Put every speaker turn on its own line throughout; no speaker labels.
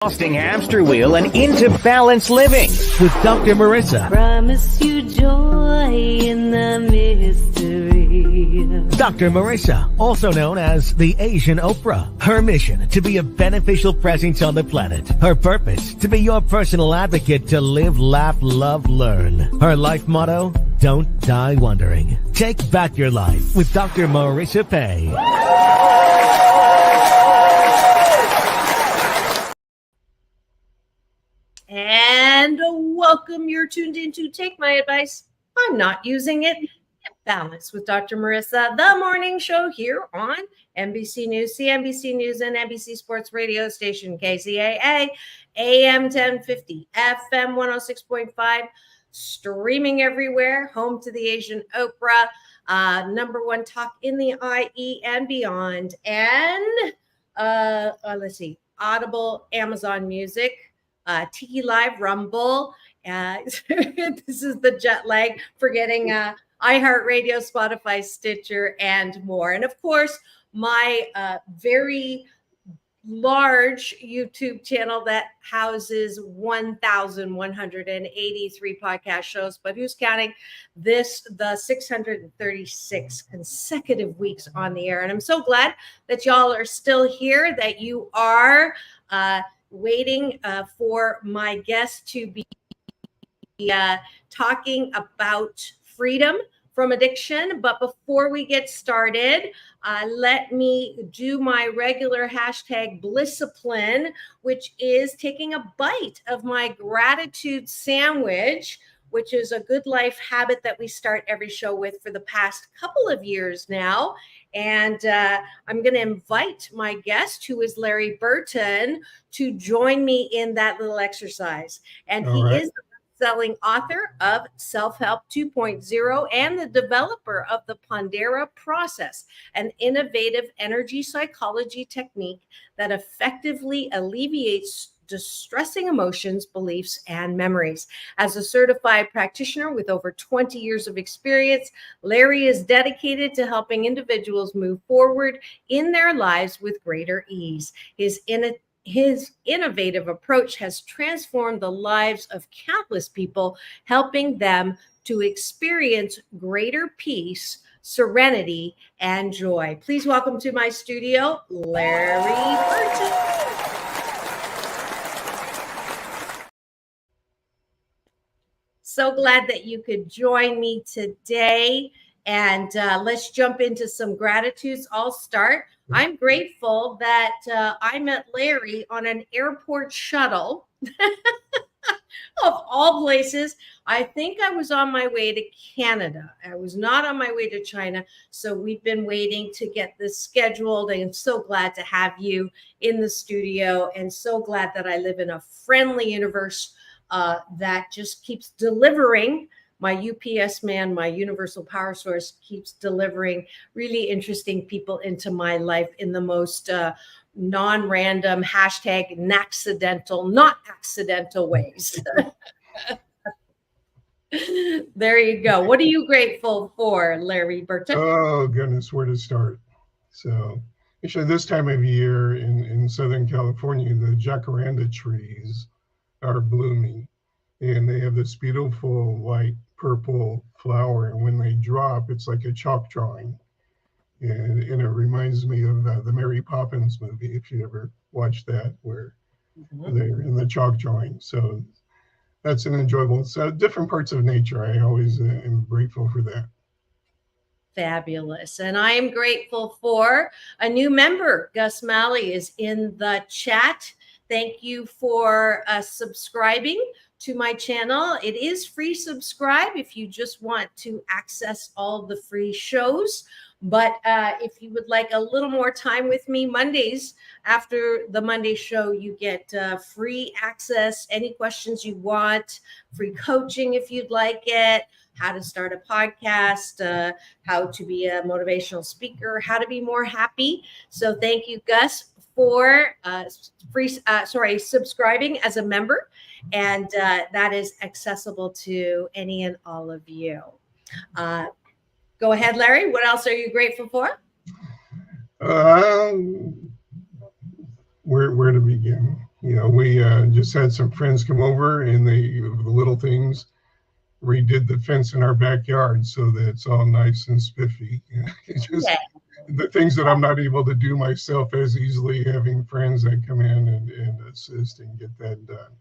Exhausting hamster wheel and into balanced living with Dr. Marissa.
Promise you joy in the mystery.
Dr. Marissa, also known as the Asian Oprah. Her mission, to be a beneficial presence on the planet. Her purpose, to be your personal advocate to live, laugh, love, learn. Her life motto, don't die wondering. Take back your life with Dr. Marissa Pay.
And welcome. You're tuned in to Take My Advice. I'm not using it. Balance with Dr. Marissa, the morning show here on NBC News, CNBC News, and NBC Sports Radio station KCAA, AM 1050, FM 106.5, streaming everywhere, home to the Asian Oprah, number one talk in the IE and beyond, and let's see, Audible, Amazon Music, Tiki Live, Rumble. This is the jet lag, forgetting iHeartRadio, Spotify, Stitcher, and more. And of course, my very large YouTube channel that houses 1,183 podcast shows, but who's counting this, the 636 consecutive weeks on the air. And I'm so glad that y'all are still here, that you are waiting for my guest to be talking about freedom from addiction. But before we get started, let me do my regular hashtag Blisscipline, which is taking a bite of my gratitude sandwich, which is a good life habit that we start every show with for the past couple of years now. And I'm going to invite my guest, who is Larry Burton, to join me in that little exercise. And he is the best-selling author of Self-Help 2.0 and the developer of the Pondera Process, an innovative energy psychology technique that effectively alleviates distressing emotions, beliefs, and memories. As a certified practitioner with over 20 years of experience, Larry is dedicated to helping individuals move forward in their lives with greater ease. His innovative approach has transformed the lives of countless people, helping them to experience greater peace, serenity, and joy. Please welcome to my studio, Larry Burton. So glad that you could join me today. And let's jump into some gratitudes. I'll start. I'm grateful that I met Larry on an airport shuttle. Of all places, I think I was on my way to Canada. I was not on my way to China. So we've been waiting to get this scheduled. And I'm so glad to have you in the studio, and so glad that I live in a friendly universe that just keeps delivering. My UPS man, my universal power source, keeps delivering really interesting people into my life in the most non-random, hashtag not accidental ways. There you go. What are you grateful for, Larry Burton?
Oh, goodness, where to start? So, actually, this time of year in Southern California, the jacaranda trees are blooming, and they have this beautiful white purple flower, and when they drop, it's like a chalk drawing, and it reminds me of the Mary Poppins movie, if you ever watched that, where they're in the chalk drawing. So that's an enjoyable, so different parts of nature. I always am grateful for that.
Fabulous. And I am grateful for a new member. Gus Malley is in the chat. Thank you for subscribing to my channel. It is free subscribe if you just want to access all the free shows. But if you would like a little more time with me, Mondays after the Monday show, you get free access, any questions you want, free coaching if you'd like it, how to start a podcast, how to be a motivational speaker, how to be more happy. So thank you, Gus, for subscribing as a member. And that is accessible to any and all of you. Go ahead, Larry. What else are you grateful for?
Where to begin? We just had some friends come over, and the little things, redid the fence in our backyard so that it's all nice and spiffy. It's just
Yeah.
the things that I'm not able to do myself as easily, having friends that come in and assist and get that done.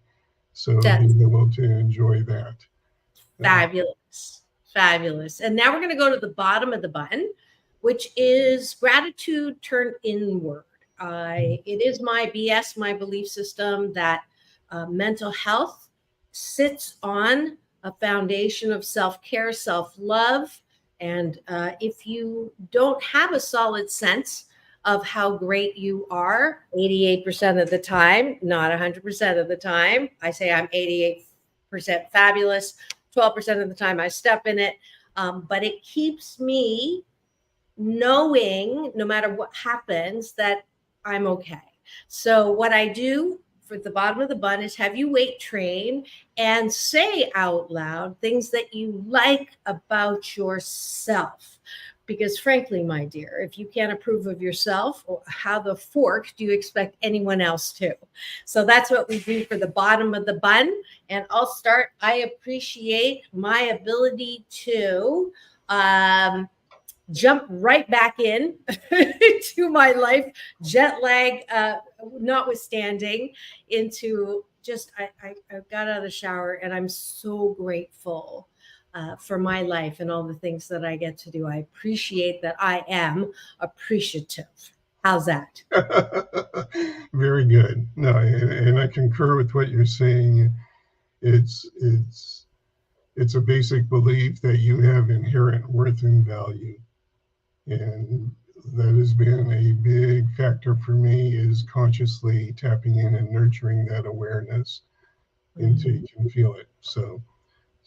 So
That's
being able to enjoy that.
fabulous. Fabulous. And now we're going to go to the bottom of the button, which is gratitude turned inward. It is my BS, my belief system that mental health sits on a foundation of self-care, self-love. And if you don't have a solid sense of how great you are 88% of the time, not 100% of the time, I say I'm 88% fabulous, 12% of the time I step in it. But it keeps me knowing, no matter what happens, that I'm okay. So what I do for the bottom of the bun is have you weight train and say out loud things that you like about yourself. Because frankly, my dear, if you can't approve of yourself, how the fork do you expect anyone else to? So that's what we do for the bottom of the bun. And I'll start. I appreciate my ability to jump right back in to my life, jet lag notwithstanding, into just, I got out of the shower and I'm so grateful for my life and all the things that I get to do. I appreciate that I am appreciative. How's that?
Very good. No, and I concur with what you're saying. It's a basic belief that you have inherent worth and value. And that has been a big factor for me, is consciously tapping in and nurturing that awareness until you can feel it. So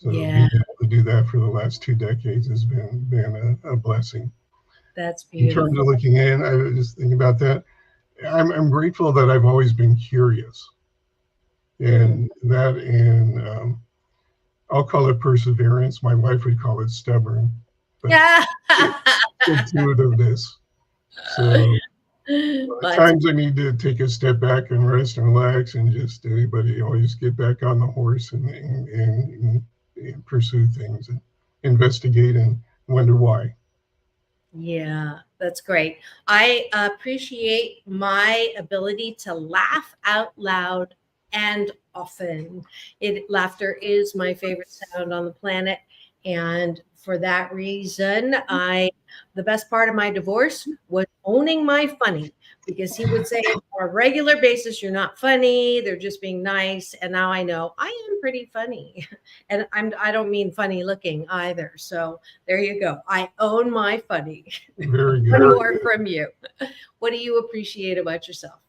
Yeah,
being able to do that for the last 2 decades has been a blessing.
that's
In terms
beautiful.
of looking in, I was just thinking about that. I'm grateful that I've always been curious, and that, and I'll call it perseverance. My wife would call it stubborn, but
Yeah.
intuitiveness. So
But
times I need to take a step back and rest and relax, and just anybody always get back on the horse and pursue things and investigate and wonder why.
yeah, that's great. I appreciate my ability to laugh out loud and often. Laughter is my favorite sound on the planet. And for that reason, the best part of my divorce was owning my funny, because he would say on a regular basis, "You're not funny. They're just being nice." And now I know I am pretty funny. And I don't mean funny looking either. So there you go. I own my funny.
Very
One
good.
more from you. What do you appreciate about yourself?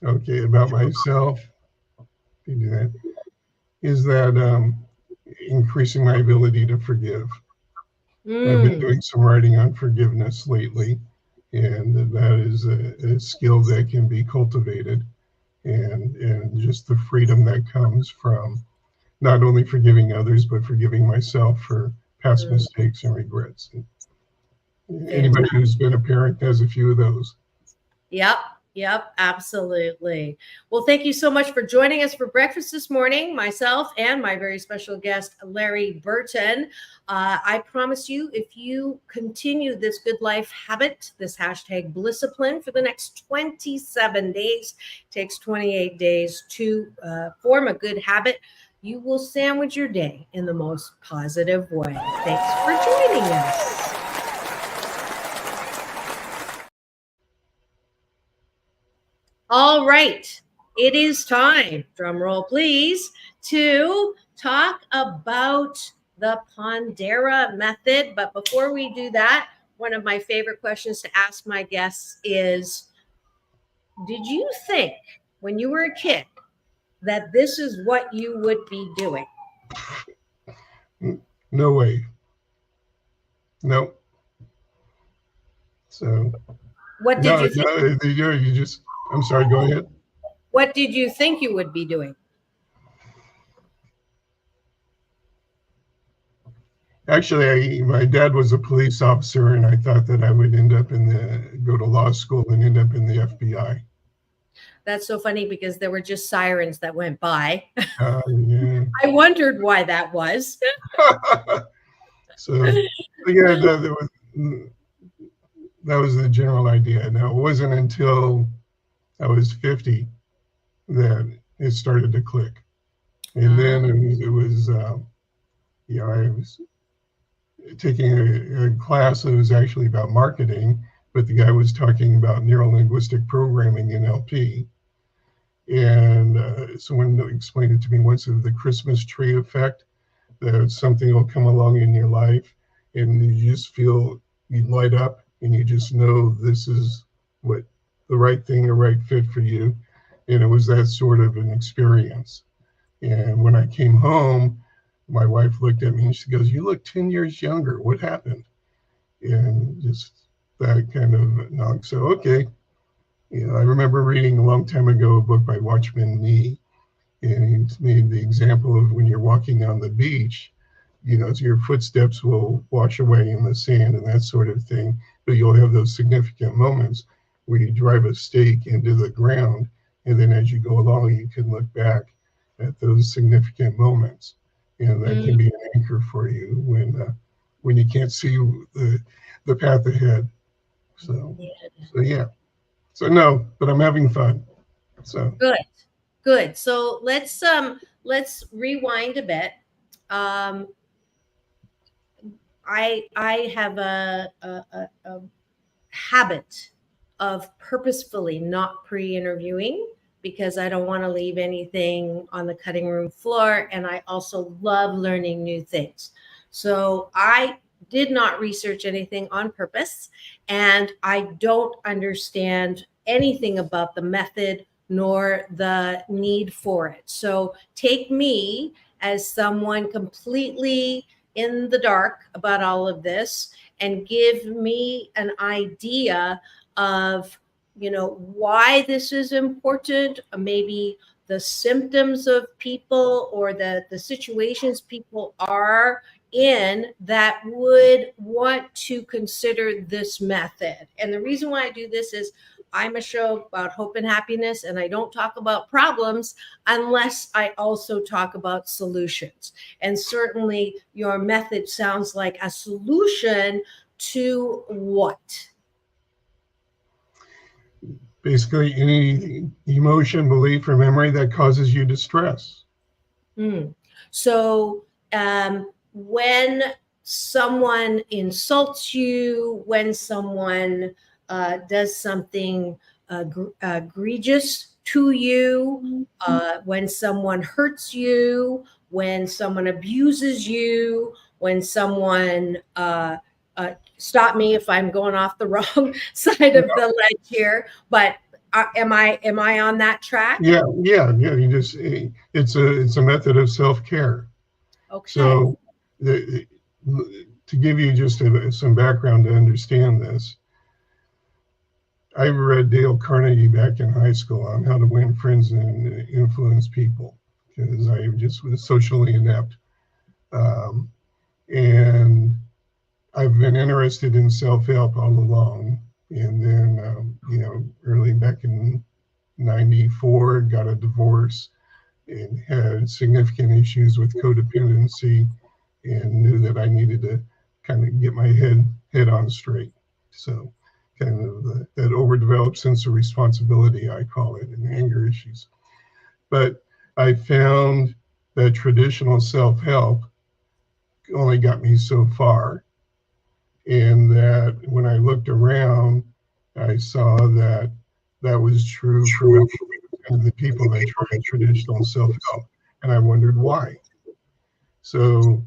Okay, about myself, is that increasing my ability to forgive. I've been doing some writing on forgiveness lately, and that is a skill that can be cultivated, and just the freedom that comes from not only forgiving others, but forgiving myself for past mistakes and regrets. And anybody who's been a parent has a few of those.
Yep, absolutely. Well, thank you so much for joining us for breakfast this morning, myself and my very special guest, Larry Burton. I promise you, if you continue this good life habit, this hashtag Blissipline, for the next 27 days, takes 28 days to form a good habit, you will sandwich your day in the most positive way. Thanks for joining us. All right, it is time, drum roll please, to talk about the Pondera method. But before we do that, one of my favorite questions to ask my guests is, did you think when you were a kid that this is what you would be doing?
No way. No. So
What did you think?
No, you just, I'm sorry, go ahead.
What did you think you would be doing?
Actually, my dad was a police officer, and I thought that I would go to law school and end up in the FBI.
That's so funny because there were just sirens that went by.
Yeah.
I wondered why that was.
So yeah, that was the general idea. Now, it wasn't until I was 50 that it started to click. And then I was taking a class that was actually about marketing, but the guy was talking about neuro-linguistic programming, NLP. And someone explained it to me once of the Christmas tree effect, that something will come along in your life and you just feel you light up and you just know this is what the right thing, the right fit for you. And it was that sort of an experience. And when I came home, my wife looked at me and she goes, "You look 10 years younger. What happened?" And just that kind of knock. So, okay. I remember reading a long time ago a book by Watchman Nee, and he made the example of when you're walking on the beach, so your footsteps will wash away in the sand and that sort of thing, but you'll have those significant moments where you drive a stake into the ground, and then as you go along, you can look back at those significant moments, and that can be an anchor for you when you can't see the path ahead. So yeah. So no, but I'm having fun. So
Good. So let's rewind a bit. I have a habit of purposefully not pre-interviewing because I don't want to leave anything on the cutting room floor, and I also love learning new things. So I did not research anything on purpose, and I don't understand anything about the method nor the need for it. So take me as someone completely in the dark about all of this and give me an idea of, why this is important, maybe the symptoms of people or the situations people are in that would want to consider this method. And the reason why I do this is I'm a show about hope and happiness, and I don't talk about problems unless I also talk about solutions. And certainly your method sounds like a solution to what?
Basically, any emotion, belief, or memory that causes you distress.
So when someone insults you, when someone does something egregious to you, when someone hurts you, when someone abuses you, when someone stop me if I'm going off the wrong side of the ledge here, but am I on that track?
Yeah. You just it's a method of self-care.
Okay.
So to give you just some background to understand this, I read Dale Carnegie back in high school on how to win friends and influence people because I just was socially inept. And I've been interested in self-help all along. And then, early back in 94, got a divorce and had significant issues with codependency and knew that I needed to kind of get my head on straight. So kind of that overdeveloped sense of responsibility, I call it, and anger issues. But I found that traditional self-help only got me so far. And that when I looked around, I saw that was true for the people that tried traditional self-help. And I wondered why. So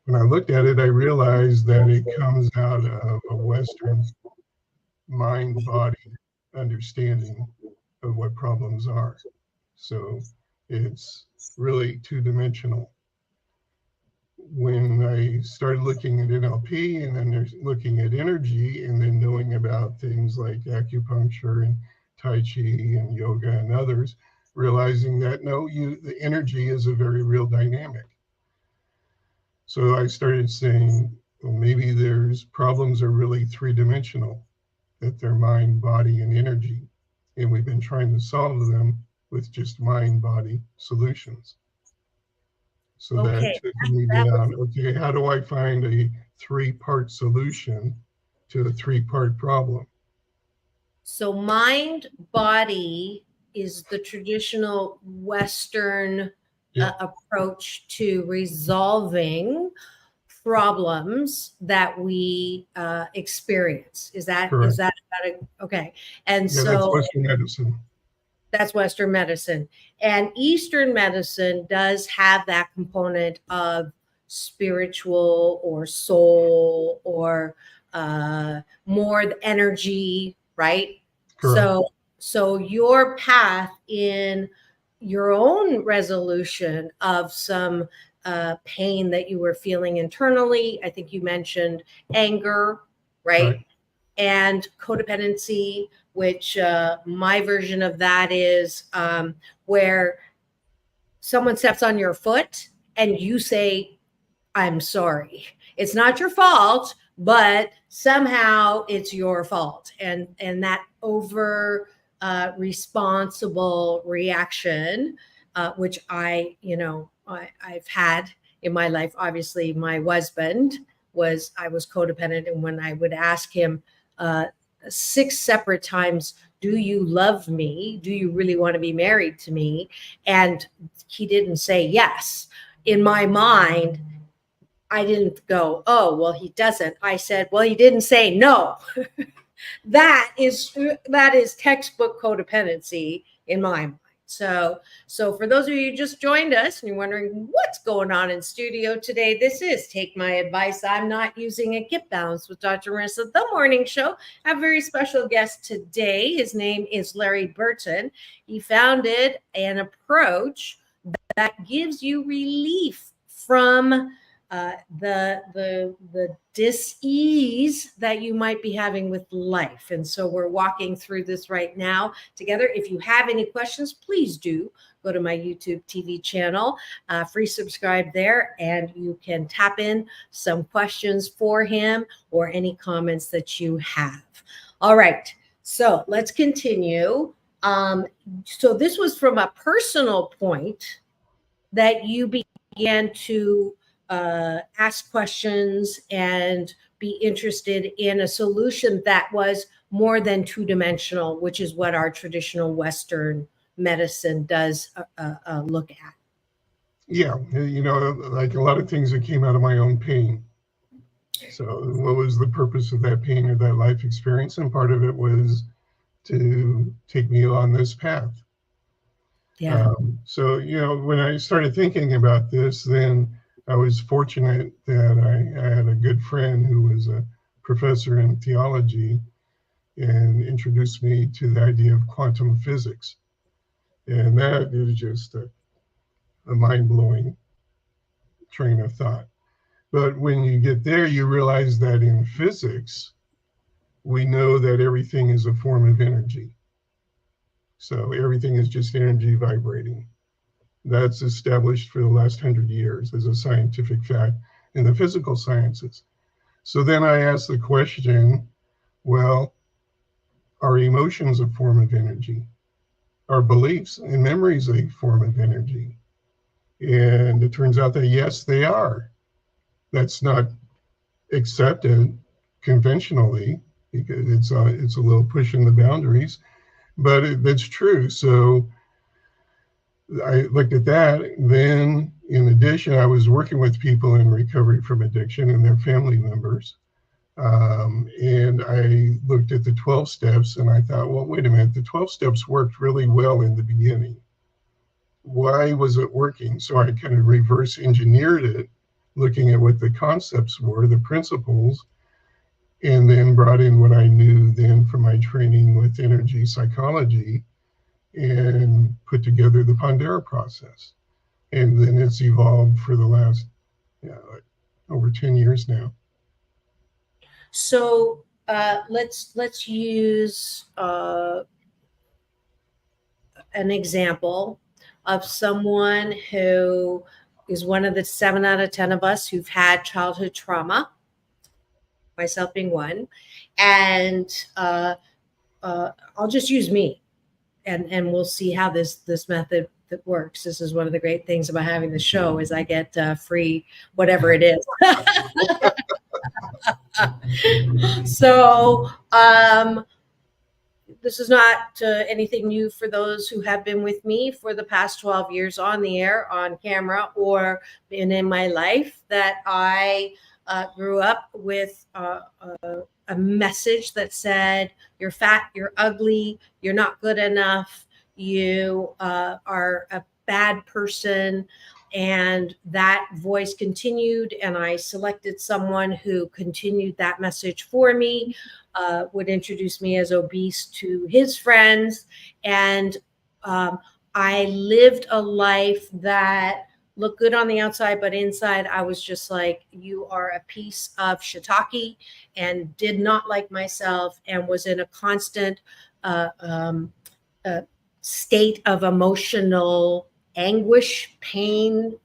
when I looked at it, I realized that it comes out of a Western mind-body understanding of what problems are. So it's really two-dimensional. When I started looking at NLP and then there's looking at energy and then knowing about things like acupuncture and Tai Chi and yoga and others, realizing that the energy is a very real dynamic. So I started saying, well, maybe problems are really three-dimensional, that they're mind, body, and energy. and we've been trying to solve them with just mind-body solutions. So that
Okay,
took me
that was
down, okay, how do I find a 3-part solution to a 3-part problem?
so mind body is the traditional Western
Yeah,
approach to resolving problems that we experience. Is
correct.
that about it? Okay? And
Yeah, that's
so
Western medicine.
that's Western medicine. And Eastern medicine does have that component of spiritual or soul or more energy, right?
Correct.
So your path in your own resolution of some pain that you were feeling internally. I think you mentioned anger,
Right.
right? And codependency, which my version of that is where someone steps on your foot and you say, I'm sorry. It's not your fault, but somehow it's your fault. And that over responsible reaction, which I've had in my life. Obviously, my husband I was codependent. And when I would ask him 6 separate times, do you love me? Do you really want to be married to me? And he didn't say yes. In my mind, I didn't go, oh, well, he doesn't. I said, well, he didn't say no. that is textbook codependency in my mind. So for those of you who just joined us and you're wondering what's going on in studio today, this is Take My Advice. I'm Not Using It. Get Balanced with Dr. Marissa, the morning show. I have a very special guest today. His name is Larry Burton. He founded an approach that gives you relief from the dis-ease that you might be having with life. And so we're walking through this right now together. If you have any questions, please do go to my YouTube TV channel, free subscribe there, and you can tap in some questions for him or any comments that you have. All right, so let's continue. So this was from a personal point that you began to ask questions and be interested in a solution that was more than 2-dimensional, which is what our traditional Western medicine does look at.
Yeah, like a lot of things that came out of my own pain. So what was the purpose of that pain or that life experience? And part of it was to take me on this path.
Yeah.
So, when I started thinking about this, then I was fortunate that I had a good friend who was a professor in theology and introduced me to the idea of quantum physics. And that is just a mind-blowing train of thought. But when you get there, you realize that in physics, we know that everything is a form of energy. So everything is just energy vibrating. That's established for the last 100 years as a scientific fact in the physical sciences. So then I asked the question, well, are emotions a form of energy? Are beliefs and memories a form of energy? And it turns out that yes, they are. That's not accepted conventionally because it's a little pushing the boundaries, but that's true. So I looked at that. Then, in addition, I was working with people in recovery from addiction and their family members. And I looked at the 12 steps and I thought, well, wait a minute, the 12 steps worked really well in the beginning. Why was it working? So I kind of reverse engineered it, looking at what the concepts were, the principles, and then brought in what I knew then from my training with energy psychology and put together the Pondera Process. And then it's evolved for the last over 10 years now.
So let's use an example of someone who is one of the 7 out of 10 of us who've had childhood trauma, myself being one. And I'll just use me. and we'll see how this method that works. This is one of the great things about having the show is I get free whatever it is. So this is not anything new for those who have been with me for the past 12 years on the air, on camera, or been in my life, that I grew up with a message that said, you're fat, you're ugly, you're not good enough, you are a bad person. And that voice continued, and I selected someone who continued that message for me, would introduce me as obese to his friends. And I lived a life that looked good on the outside, but inside I was just like, you are a piece of shiitake, and did not like myself, and was in a constant state of emotional anguish, pain,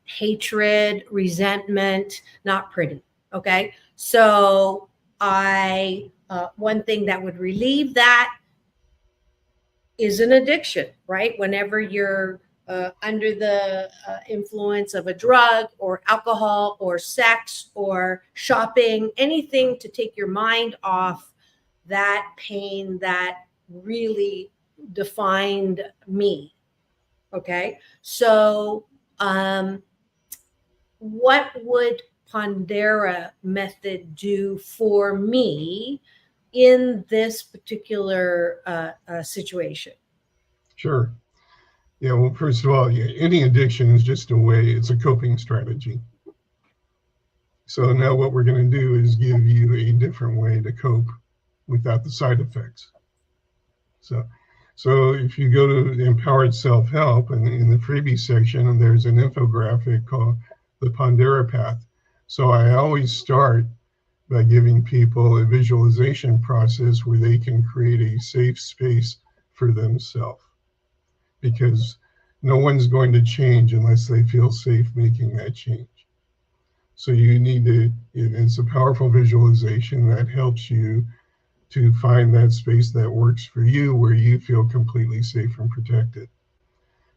hatred, resentment, not pretty. Okay. So one thing that would relieve that is an addiction, right? Whenever you're under the influence of a drug or alcohol or sex or shopping, anything to take your mind off that pain that really defined me. Okay. So what would Pondera method do for me in this particular situation?
Sure. Yeah, well, first of all, any addiction is just a way, it's a coping strategy. So now what we're going to do is give you a different way to cope without the side effects. So if you go to Empowered Self-Help, and in the freebie section, there's an infographic called the Pondera Path. So I always start by giving people a visualization process where they can create a safe space for themselves, because no one's going to change unless they feel safe making that change. So you need to, it's a powerful visualization that helps you to find that space that works for you, where you feel completely safe and protected.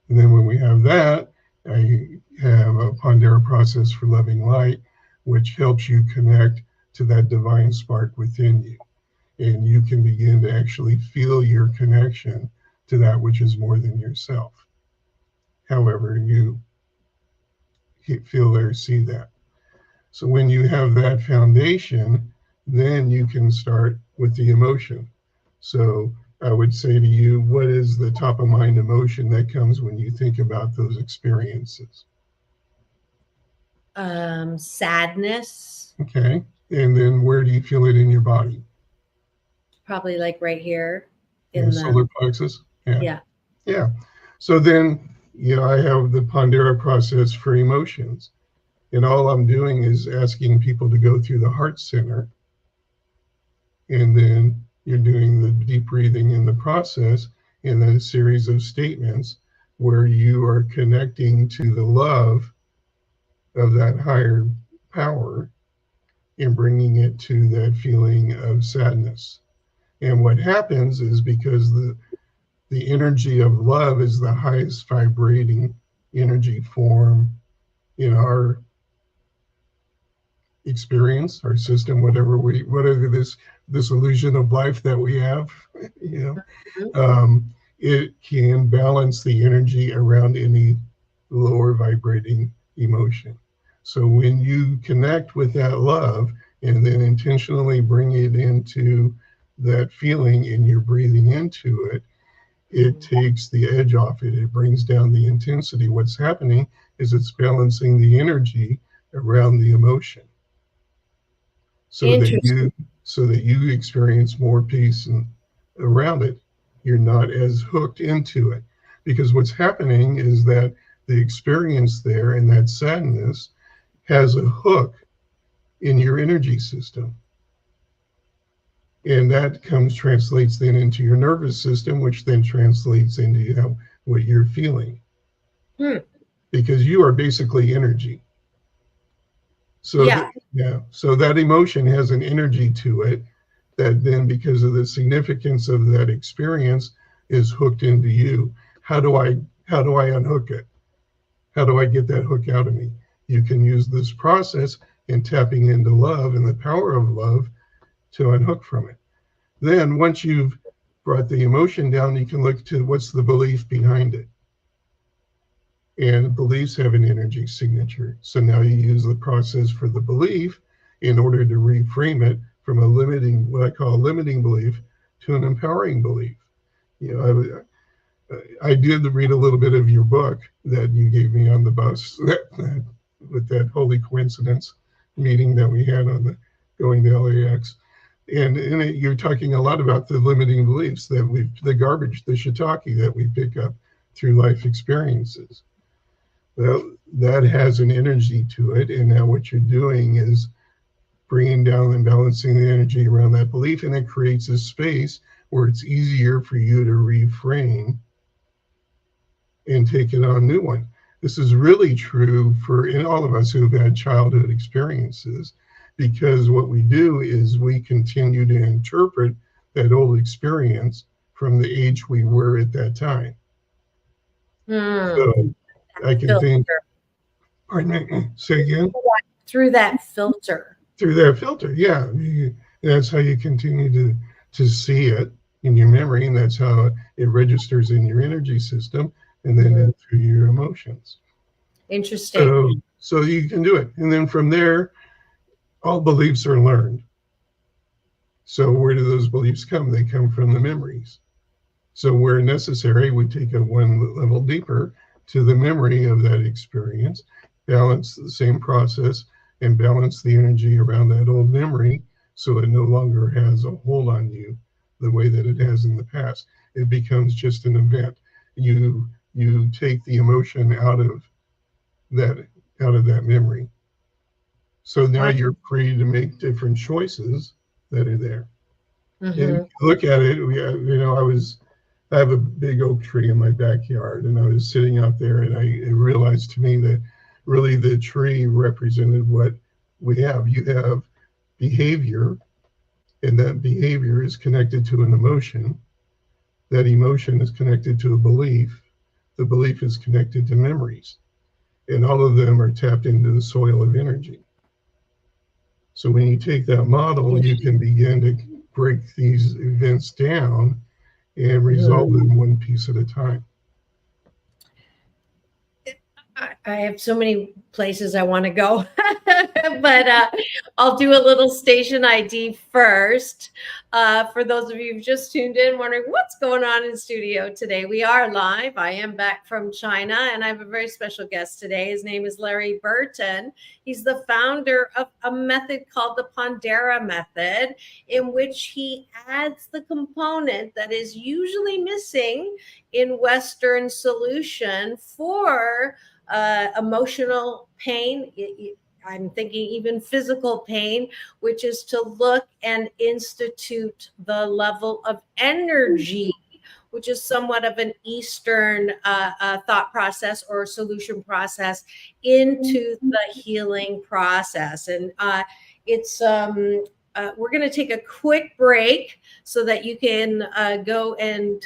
And then when we have that, I have a Pondera Process for Loving Light, which helps you connect to that divine spark within you. And you can begin to actually feel your connection to that which is more than yourself. However you feel or see that. So when you have that foundation, then you can start with the emotion. So I would say to you, what is the top of mind emotion that comes when you think about those experiences?
Sadness.
Okay. And then where do you feel it in your body?
Probably like right here in the
solar plexus.
Yeah.
Yeah. So then, I have the Pondera Process for emotions. And all I'm doing is asking people to go through the heart center. And then you're doing the deep breathing in the process, and then a series of statements where you are connecting to the love of that higher power and bringing it to that feeling of sadness. And what happens is, because the energy of love is the highest vibrating energy form in our experience, our system, whatever this illusion of life that we have, it can balance the energy around any lower vibrating emotion. So when you connect with that love and then intentionally bring it into that feeling and you're breathing into it, it takes the edge off it. It brings down the intensity. What's happening is it's balancing the energy around the emotion, so that you experience more peace and around it. You're not as hooked into it, because what's happening is that the experience there and that sadness has a hook in your energy system. And that translates then into your nervous system, which then translates into what you're feeling. Because you are basically energy. So so that emotion has an energy to it that then, because of the significance of that experience, is hooked into you. How do I unhook it? How do I get that hook out of me? You can use this process in tapping into love and the power of love to unhook from it. Then once you've brought the emotion down, you can look to what's the belief behind it. And beliefs have an energy signature. So now you use the process for the belief in order to reframe it from a limiting, what I call a limiting belief, to an empowering belief. You know, I did read a little bit of your book that you gave me on the bus with that holy coincidence meeting that we had on the going to LAX. And in it, you're talking a lot about the limiting beliefs that the garbage, the shiitake that we pick up through life experiences. Well, that has an energy to it. And now what you're doing is bringing down and balancing the energy around that belief. And it creates a space where it's easier for you to reframe and take it on a new one. This is really true for all of us who've had childhood experiences, because what we do is we continue to interpret that old experience from the age we were at that time. So I can think, pardon me, say again?
Through that filter.
Through that filter, yeah. That's how you continue to see it in your memory, and that's how it registers in your energy system, and then through your emotions.
Interesting.
So you can do it. And then from there, all beliefs are learned. So where do those beliefs come? They come from the memories. So where necessary, we take it one level deeper to the memory of that experience, balance the same process, and balance the energy around that old memory so it no longer has a hold on you the way that it has in the past. It becomes just an event. You take the emotion out of that memory. So now you're free to make different choices that are there. And if you look at it, I have a big oak tree in my backyard, and I was sitting out there, and it realized to me that really the tree represented what we have. You have behavior, and that behavior is connected to an emotion. That emotion is connected to a belief. The belief is connected to memories. And all of them are tapped into the soil of energy. So when you take that model, you can begin to break these events down and resolve them one piece at a time.
I have so many places I want to go, but I'll do a little station ID first. For those of you who've just tuned in, wondering what's going on in studio today, we are live. I am back from China, and I have a very special guest today. His name is Larry Burton. He's the founder of a method called the Pondera method, in which he adds the component that is usually missing in Western solution for emotional pain. I'm thinking even physical pain, which is to look and institute the level of energy, which is somewhat of an Eastern thought process or solution process into the healing process. And we're going to take a quick break so that you can go and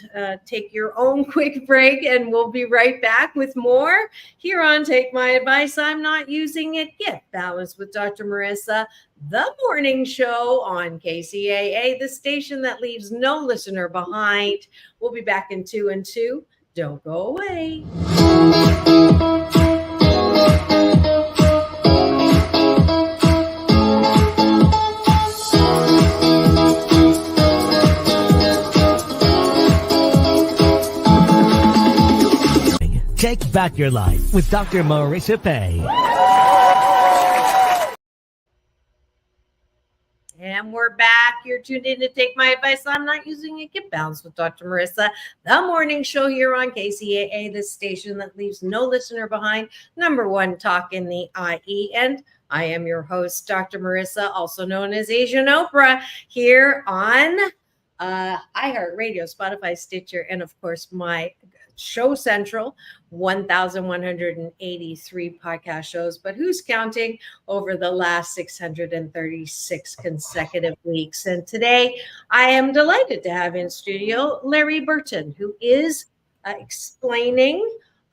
take your own quick break, and we'll be right back with more here on Take My Advice. I'm Not Using It. Get Balanced with Dr. Marissa, the morning show on KCAA, the station that leaves no listener behind. We'll be back in 2 and 2. Don't go away.
Take back your life with Dr. Marissa Pay.
And we're back. You're tuned in to Take My Advice. I'm Not Using It. Get Balanced with Dr. Marissa, the morning show here on KCAA, the station that leaves no listener behind. Number one talk in the IE. And I am your host, Dr. Marissa, also known as Asian Oprah, here on iHeartRadio, Spotify, Stitcher, and of course my Show Central, 1,183 podcast shows, but who's counting over the last 636 consecutive weeks? And today I am delighted to have in studio Larry Burton, who is explaining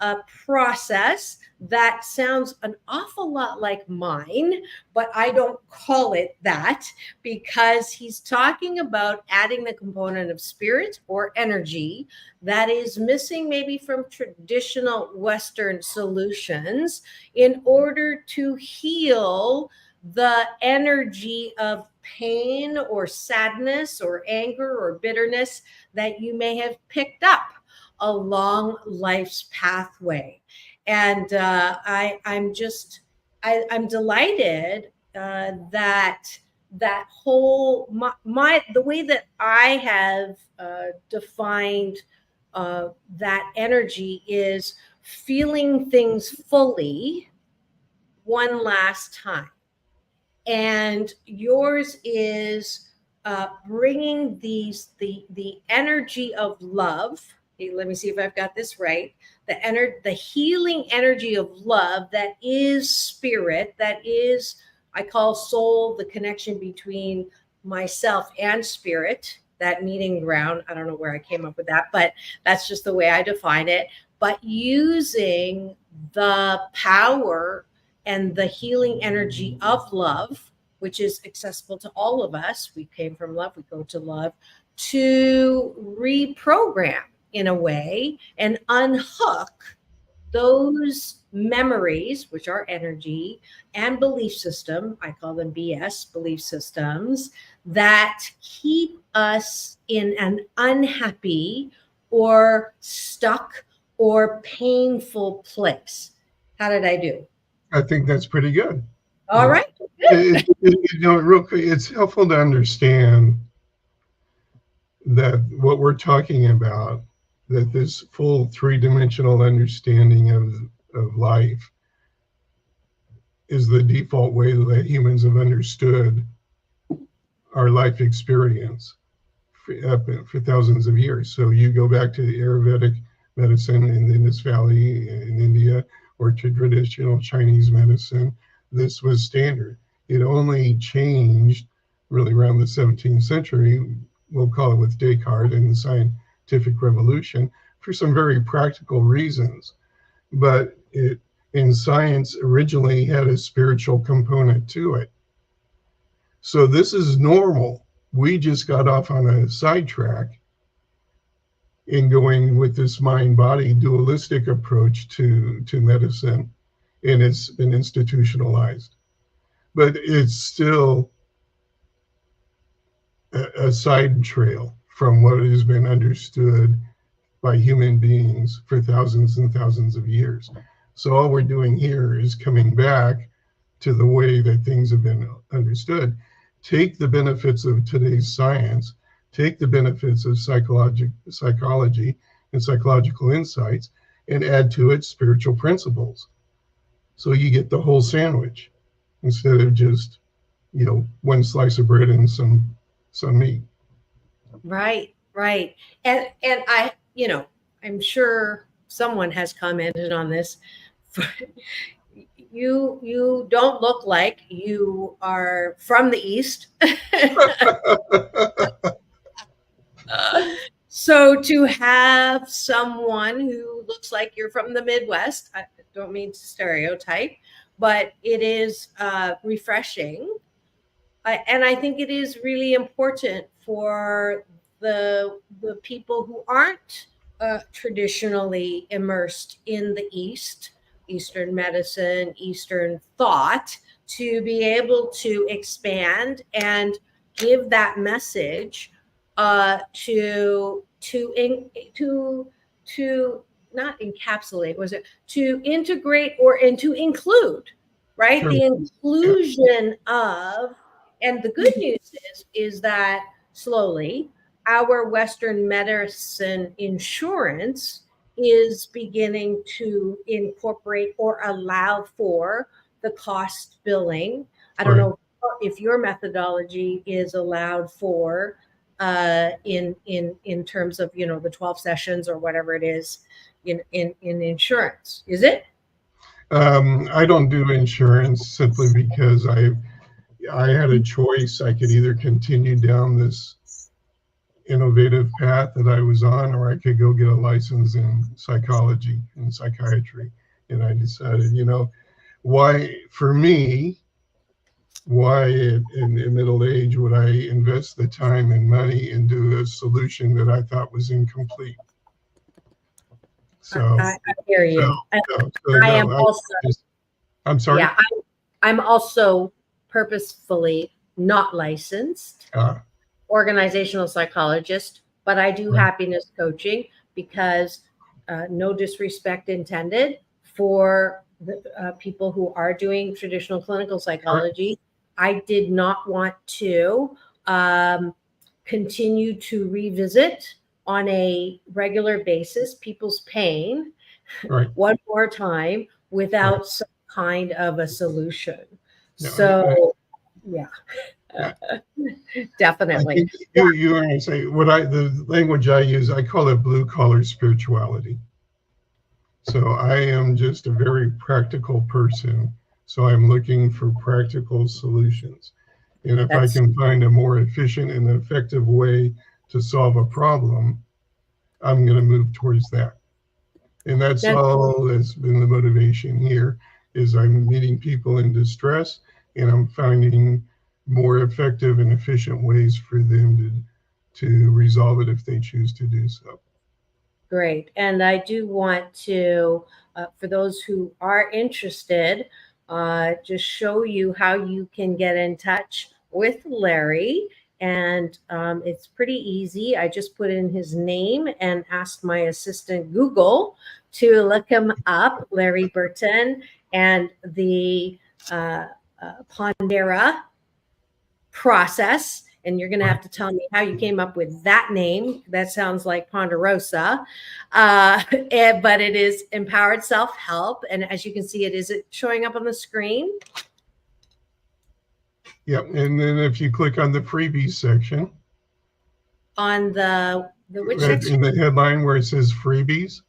a process that sounds an awful lot like mine, but I don't call it that because he's talking about adding the component of spirit or energy that is missing maybe from traditional Western solutions in order to heal the energy of pain or sadness or anger or bitterness that you may have picked up along life's pathway. And I'm delighted that whole the way that I have defined that energy is feeling things fully one last time, and yours is bringing the energy of love. Let me see if I've got this right. The healing energy of love that is spirit, that is, I call soul, the connection between myself and spirit, that meeting ground. I don't know where I came up with that, but that's just the way I define it. But using the power and the healing energy of love, which is accessible to all of us. We came from love, we go to love, to reprogram in a way and unhook those memories, which are energy, and belief system, I call them BS, belief systems, that keep us in an unhappy or stuck or painful place. How did I do?
I think that's pretty good.
All right.
Real quick, it's helpful to understand that what we're talking about, that this full three-dimensional understanding of life is the default way that humans have understood our life experience for thousands of years. So you go back to the Ayurvedic medicine in the Indus Valley in India, or to traditional Chinese medicine, this was standard. It only changed really around the 17th century, we'll call it with Descartes and the scientific revolution, for some very practical reasons. But it, in science, originally had a spiritual component to it. So this is normal. We just got off on a sidetrack in going with this mind-body dualistic approach to medicine, and it's been institutionalized. But it's still a side trail from what has been understood by human beings for thousands and thousands of years. So all we're doing here is coming back to the way that things have been understood. Take the benefits of today's science, take the benefits of psychology and psychological insights, and add to it spiritual principles. So you get the whole sandwich instead of just, one slice of bread and some meat.
Right. And I, I'm sure someone has commented on this. You don't look like you are from the East. So to have someone who looks like you're from the Midwest, I don't mean to stereotype, but it is refreshing. And I think it is really important for the people who aren't traditionally immersed in the Eastern medicine, Eastern thought, to be able to expand and give that message to not encapsulate, was it to integrate and to include, right?
Sure.
The inclusion of, and the good news is that slowly our Western medicine insurance is beginning to incorporate or allow for the cost billing. I don't know if your methodology is allowed for in terms of the 12 sessions or whatever it is in insurance, is it?
I don't do insurance simply because I had a choice. I could either continue down this innovative path that I was on, or I could go get a license in psychology and psychiatry. And I decided, why, for me, why in middle age would I invest the time and money into a solution that I thought was incomplete? So
I hear you. I am also.
I'm sorry.
Yeah, I'm also purposefully not licensed organizational psychologist, but I do happiness coaching because no disrespect intended for the people who are doing traditional clinical psychology. I did not want to continue to revisit on a regular basis people's pain one more time without some kind of a solution. Yeah. Definitely.
You are going to say the language I use, I call it blue collar spirituality. So I am just a very practical person. So I'm looking for practical solutions. And if I can find a more efficient and effective way to solve a problem, I'm going to move towards that. And that's all that's been the motivation here, is I'm meeting people in distress, and I'm finding more effective and efficient ways for them to resolve it if they choose to do so.
Great. And I do want to, for those who are interested, just show you how you can get in touch with Larry. And it's pretty easy. I just put in his name and asked my assistant Google to look him up, Larry Burton, and the Pondera Process. And you're going to have to tell me how you came up with that name. That sounds like Ponderosa. But it is Empowered Self-Help. And as you can see, is it showing up on the screen?
Yep. And then if you click on the freebies section.
On the which section?
In the headline where it says freebies.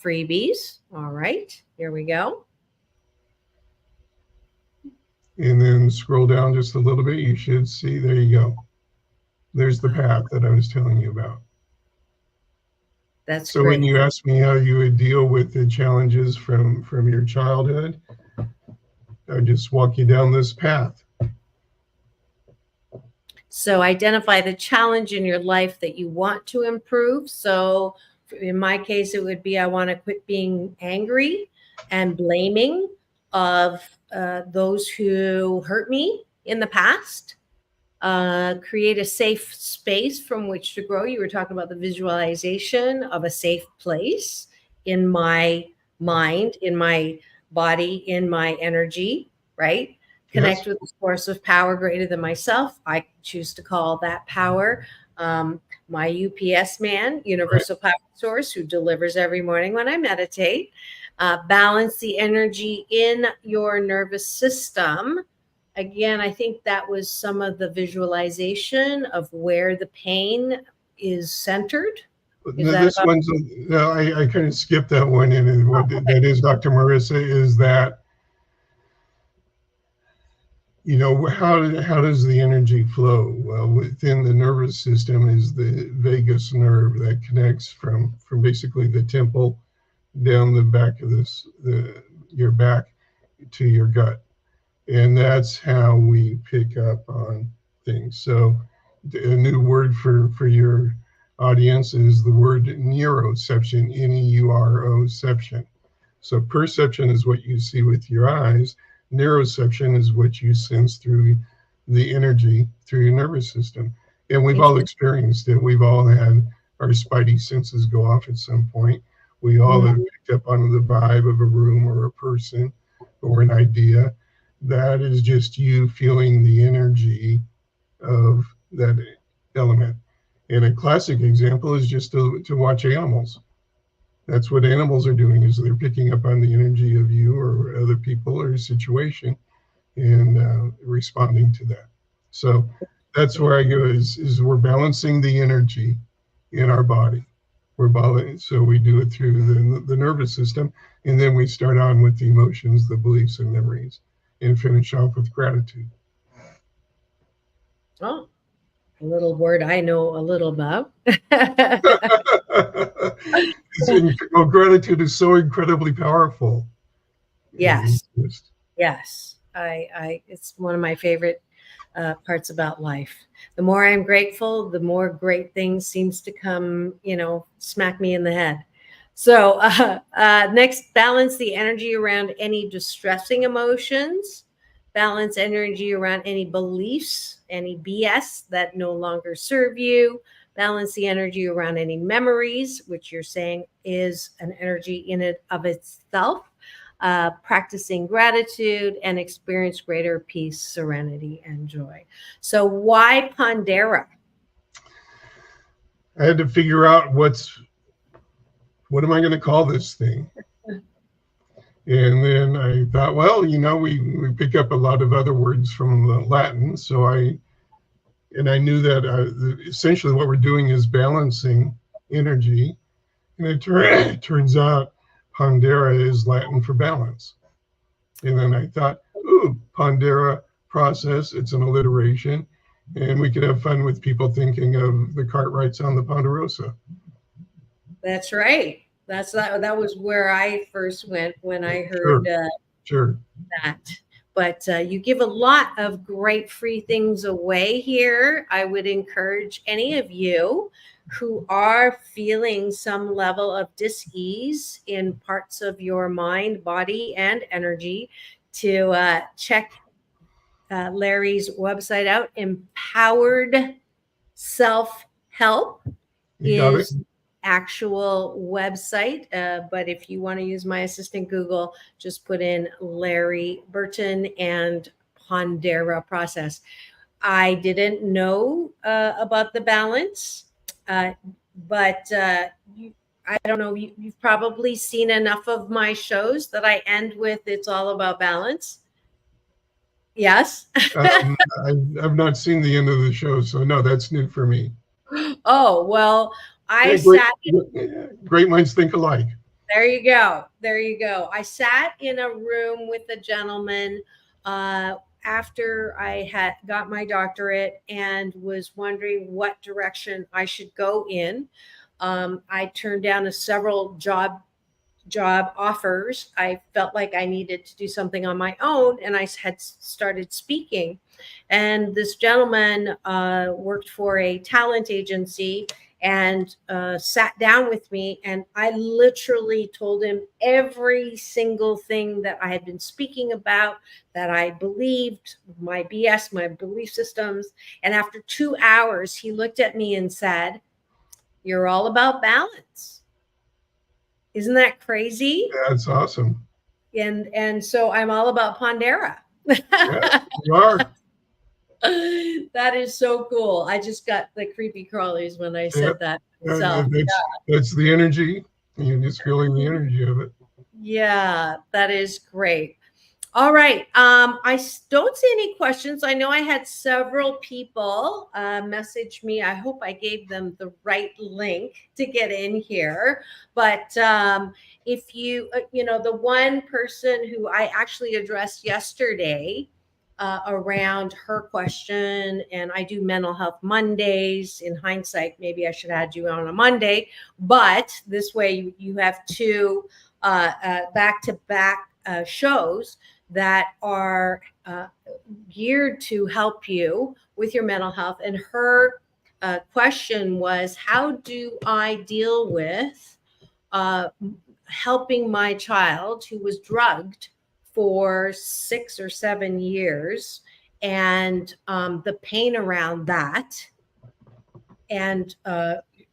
Freebies. All right. Here we go.
And then scroll down just a little bit. You should see, there you go. There's the path that I was telling you about.
That's
so
great.
When you asked me how you would deal with the challenges from your childhood, I just walk you down this path.
So identify the challenge in your life that you want to improve. So in my case, it would be I want to quit being angry and blaming of those who hurt me in the past. Create a safe space from which to grow. You were talking about the visualization of a safe place in my mind, in my body, in my energy, right? Connect with the source of power greater than myself. I choose to call that power my UPS man, universal power source, who delivers every morning when I meditate. Balance the energy in your nervous system. Again, I think that was some of the visualization of where the pain is centered.
This one's, no, I kind of skipped that one. And what that is, Dr. Marissa, is that, how does the energy flow? Well, within the nervous system is the vagus nerve that connects from basically the temple down the back of your back to your gut. And that's how we pick up on things. So a new word for your audience is the word neuroception, neuroception. So perception is what you see with your eyes. Neuroception is what you sense through the energy through your nervous system. And we've all experienced it. We've all had our spidey senses go off at some point. We all have picked up on the vibe of a room or a person or an idea. That is just you feeling the energy of that element. And a classic example is just to watch animals. That's what animals are doing, is they're picking up on the energy of you or other people or a situation and responding to that. So that's where I go is we're balancing the energy in our body. So we do it through the nervous system, and then we start on with the emotions, the beliefs, and memories, and finish off with gratitude.
Oh, a little word I know a little about.
Well, gratitude is so incredibly powerful.
Yes.
And just,
Yes. It's one of my favorite parts about life. The more I'm grateful, the more great things seems to come, smack me in the head. So next, balance the energy around any distressing emotions, balance energy around any beliefs, any BS that no longer serve you, balance the energy around any memories, which you're saying is an energy in it of itself, practicing gratitude, and experience greater peace, serenity, and joy. So why Pondera?
I had to figure out what am I going to call this thing? And then I thought, well, we pick up a lot of other words from the Latin. So I knew that essentially what we're doing is balancing energy. And it turns out Pondera is Latin for balance. And then I thought, ooh, Pondera Process, it's an alliteration. And we could have fun with people thinking of the Cartwrights on the Ponderosa.
That's right. That was where I first went when I heard
Sure.
that. But you give a lot of great free things away here. I would encourage any of you who are feeling some level of dis-ease in parts of your mind, body, and energy to check Larry's website out. Empowered Self-Help is actual website, but if you want to use my assistant Google, just put in Larry Burton and Pondera Process. I didn't know about the balance, but I don't know, you've probably seen enough of my shows that I end with "It's all about balance." Yes.
I've not seen the end of the show, so no, that's new for me.
Oh, well,
great minds think alike.
There you go. There you go. I sat in a room with a gentleman after I had got my doctorate and was wondering what direction I should go in. I turned down several job offers. I felt like I needed to do something on my own, and I had started speaking. And this gentleman worked for a talent agency and sat down with me, and I literally told him every single thing that I had been speaking about, that I believed, my BS, my belief systems. And after 2 hours, he looked at me and said, "You're all about balance." Isn't that crazy?
That's awesome.
And so I'm all about Pondera.
Yeah, you are.
That is so cool. I just got the creepy crawlies when I said that.
That's the energy. You're just feeling the energy of it.
Yeah, that is great. All right. I don't see any questions. I know I had several people message me. I hope I gave them the right link to get in here. But if you, the one person who I actually addressed yesterday around her question, and I do mental health Mondays. In hindsight, maybe I should have had you on a Monday, but this way you have two back-to-back shows that are geared to help you with your mental health. And her question was, how do I deal with helping my child who was drugged for 6 or 7 years, and the pain around that? And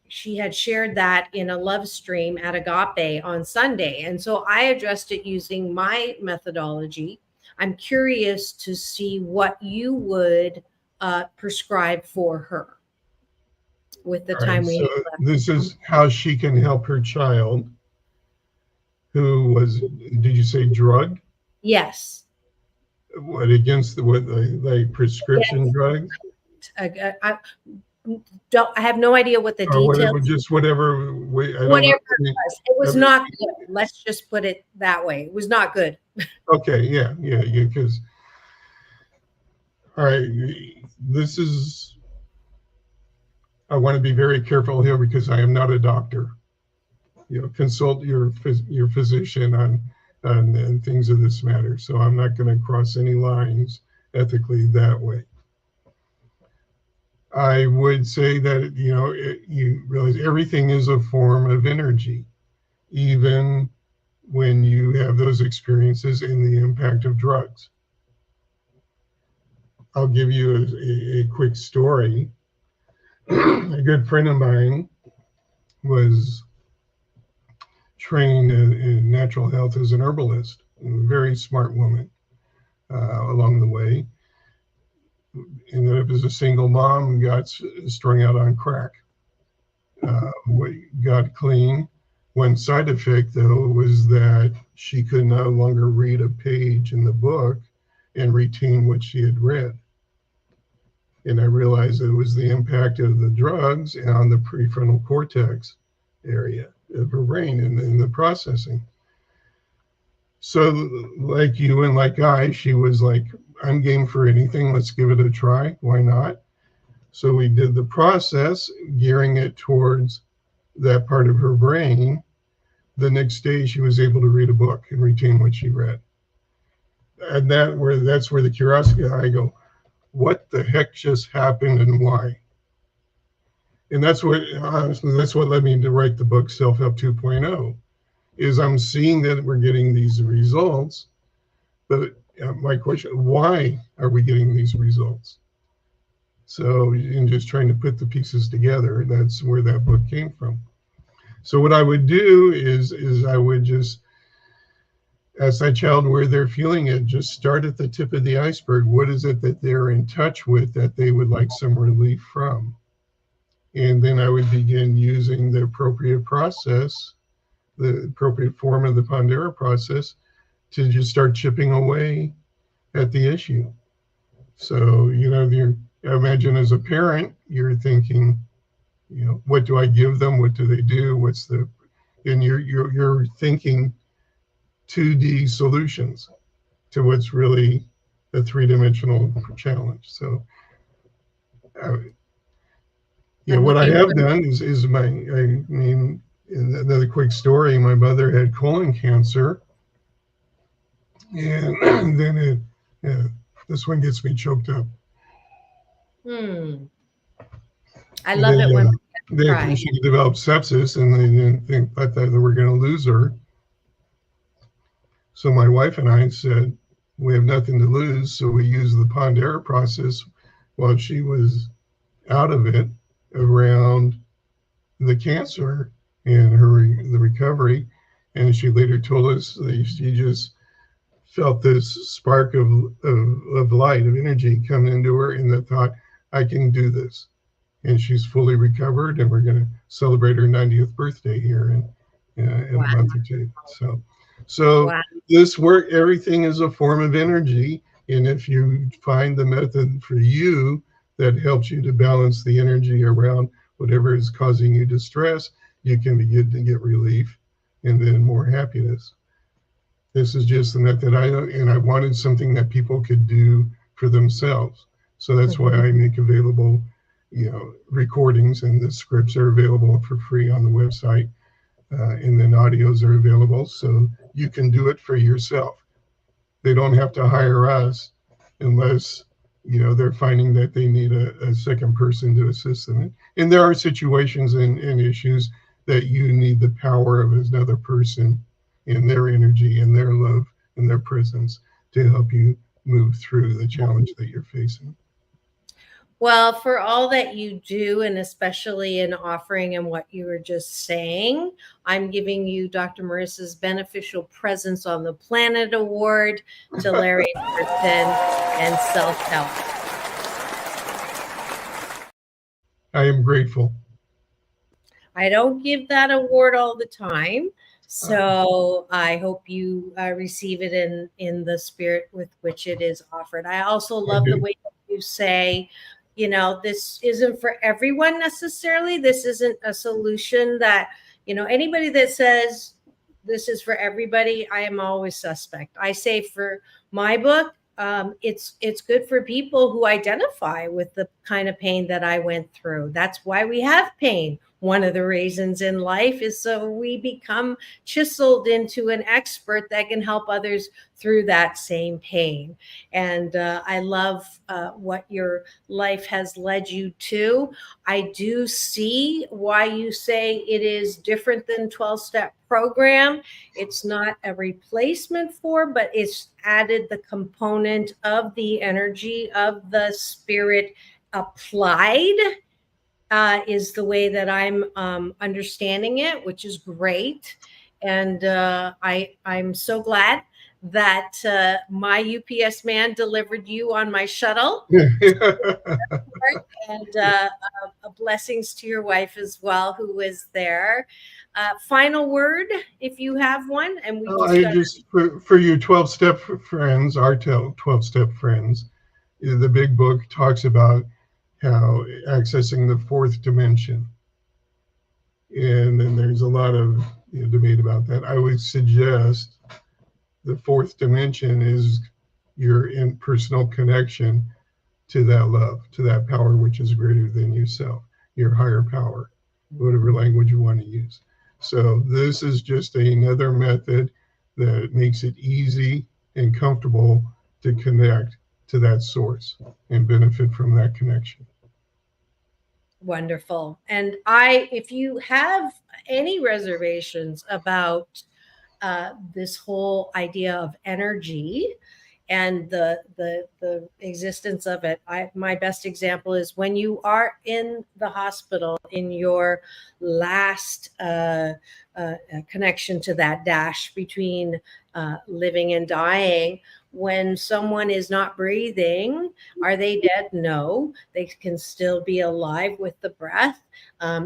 she had shared that in a love stream at Agape on Sunday. And so I addressed it using my methodology. I'm curious to see what you would prescribe for her with the time we have left.
This is how she can help her child who was, did you say drugged?
Yes.
What, against the prescription drugs?
I have no idea what the
or whatever,
details.
just whatever way. I don't know.
Whatever it was, it was not good. Let's just put it that way. It was not good.
Okay, yeah, because all right, this is. I want to be very careful here because I am not a doctor. Consult your physician on things of this matter. So I'm not going to cross any lines ethically that way. I would say that you realize everything is a form of energy, even when you have those experiences in the impact of drugs. I'll give you a quick story. A good friend of mine was trained in natural health as an herbalist, a very smart woman along the way. Ended up as a single mom, got strung out on crack. Got clean. One side effect, though, was that she could no longer read a page in the book and retain what she had read. And I realized it was the impact of the drugs on the prefrontal cortex area of her brain in the processing. So like you and like I, she was like, I'm game for anything. Let's give it a try. Why not? So we did the process, gearing it towards that part of her brain. The next day, she was able to read a book and retain what she read. And that's where the curiosity, I go, what the heck just happened and why? And that's what led me to write the book Self-Help 2.0, is I'm seeing that we're getting these results, but my question, why are we getting these results? So in just trying to put the pieces together, that's where that book came from. So what I would do is I would just ask that child where they're feeling it, just start at the tip of the iceberg. What is it that they're in touch with that they would like some relief from? And then I would begin using the appropriate process, the appropriate form of the Pondera process, to just start chipping away at the issue. So, I imagine as a parent, you're thinking, what do I give them? What do they do? And you're thinking 2D solutions to what's really a three-dimensional challenge. So, what I have done is another quick story. My mother had colon cancer, and then this one gets me choked up.
I love it when
she developed sepsis, and they didn't think that they were going to lose her. So my wife and I said, we have nothing to lose, so we used the Pondera process while she was out of it around the cancer and the recovery. And she later told us that she just felt this spark of light, of energy coming into her, and the thought, I can do this. And she's fully recovered, and we're going to celebrate her 90th birthday here in a month or two. So wow. This work, everything is a form of energy. And if you find the method for you that helps you to balance the energy around whatever is causing you distress, you can begin to get relief and then more happiness. This is just the method I wanted something that people could do for themselves. So that's why I make available, recordings, and the scripts are available for free on the website. And then audios are available, so you can do it for yourself. They don't have to hire us unless, they're finding that they need a second person to assist them. And there are situations and issues that you need the power of another person and their energy and their love and their presence to help you move through the challenge that you're facing.
Well, for all that you do, and especially in offering and what you were just saying, I'm giving you Dr. Marissa's Beneficial Presence on the Planet Award to Larry Burton and Self-Help.
I am grateful.
I don't give that award all the time, so I hope you receive it in the spirit with which it is offered. I also love the way that you say, this isn't for everyone necessarily. This isn't a solution that, anybody that says this is for everybody, I am always suspect. I say for my book, it's good for people who identify with the kind of pain that I went through. That's why we have pain. One of the reasons in life is so we become chiseled into an expert that can help others through that same pain. And I love what your life has led you to. I do see why you say it is different than 12-step program. It's not a replacement for, but it's added the component of the energy of the spirit applied. Is the way that I'm understanding it, which is great. And I'm so glad that my UPS man delivered you on my shuttle. And blessings to your wife as well, who was there. Final word, if you have one. And we
for you 12-step friends, our 12-step friends, the big book talks about how accessing the fourth dimension. And then there's a lot of debate about that. I would suggest the fourth dimension is your personal connection to that love, to that power which is greater than yourself, your higher power, whatever language you want to use. So this is just another method that makes it easy and comfortable to connect to that source and benefit from that connection.
Wonderful. And if you have any reservations about this whole idea of energy and the existence of it, my best example is when you are in the hospital in your last connection to that dash between living and dying. When someone is not breathing, are they dead? No, they can still be alive with the breath.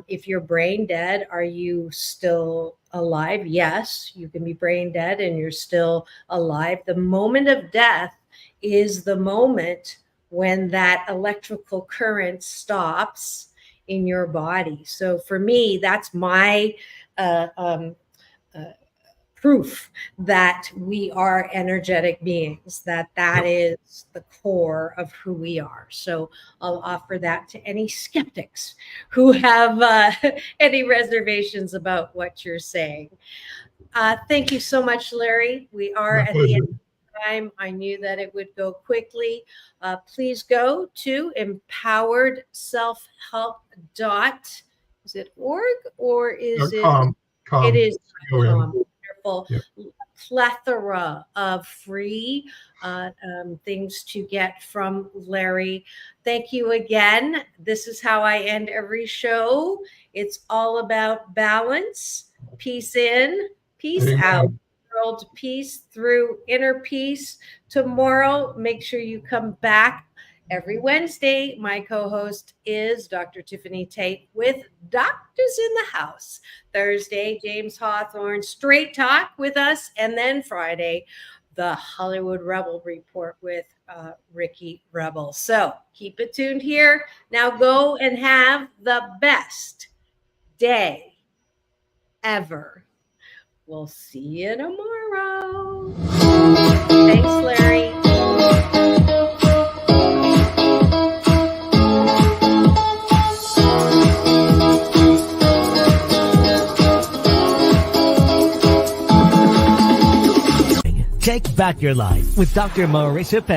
If you're brain dead, are you still alive? Yes, you can be brain dead and you're still alive. The moment of death is the moment when that electrical current stops in your body. So for me, that's my proof that we are energetic beings, that is the core of who we are. So I'll offer that to any skeptics who have any reservations about what you're saying. Thank you so much, Larry. We are at the end of time. I knew that it would go quickly. Please go to empoweredselfhelp.org. Is it org or is it?
Com.
It is
com.
Yep. Plethora of free things to get from Larry. Thank you again. This is how I end every show. It's all about balance, peace in, peace out. World peace through inner peace. Tomorrow, make sure you come back. Every Wednesday, my co-host is Dr. Tiffany Tate with Doctors in the House. Thursday, James Hawthorne, Straight Talk with us. And then Friday, the Hollywood Rebel Report with Ricky Rebel. So keep it tuned here. Now go and have the best day ever. We'll see you tomorrow. Thanks, Larry.
Take back your life with Dr. Marissa Penn.